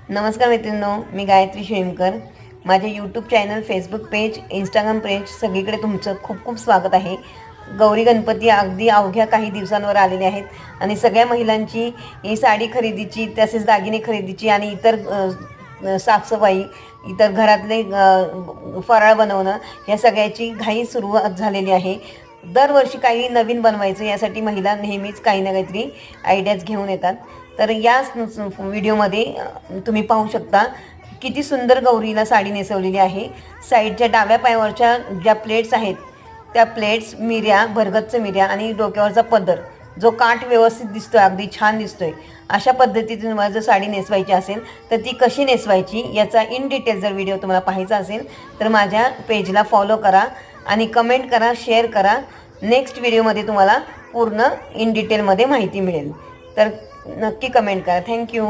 नमस्कार मित्रांनो, मी गायत्री शेमकर। माझे YouTube channel, Facebook page, Instagram page सगळीकडे तुमचं खूप खूप स्वागत आहे। गौरी गणपती अगदी अवघ्या काही दिवसांवर आलेले आहेत आणि सगळ्या महिलांची ही साडी खरेदीची, तसेच दागिने खरेदीची आणि इतर साफसफाई, इतर घरातले फराळ बनवणं या सगळ्याची घाई सुरुवात झालेली आहे। दरवर्षी काही नवीन बनवायचं यासाठी महिला नेहमीच काही ना काहीतरी आयडियाज घेऊन येतात। तर या व्हिडिओमध्ये तुम्ही पाहू शकता किती सुंदर गौरीला साडी नेसवलेली आहे। साईडच्या डाव्या पायावरच्या ज्या प्लेट्स आहेत त्या प्लेट्स मिऱ्या, भरगच्च मिऱ्या आणि डोक्यावरचा पदर जो काठ व्यवस्थित दिसतोय, अगदी छान दिसतोय, अशा पद्धतीने तुम्हाला जर साडी नेसवायची असेल तर ती कशी नेसवायची याचा इन डिटेल जर व्हिडिओ तुम्हाला पाहायचा असेल तर माझ्या पेजला फॉलो करा आणि कमेंट करा, शेअर करा। नेक्स्ट व्हिडिओमध्ये तुम्हाला पूर्ण इन डिटेलमध्ये माहिती मिळेल, तर नक्की कमेंट करा। थँक्यू।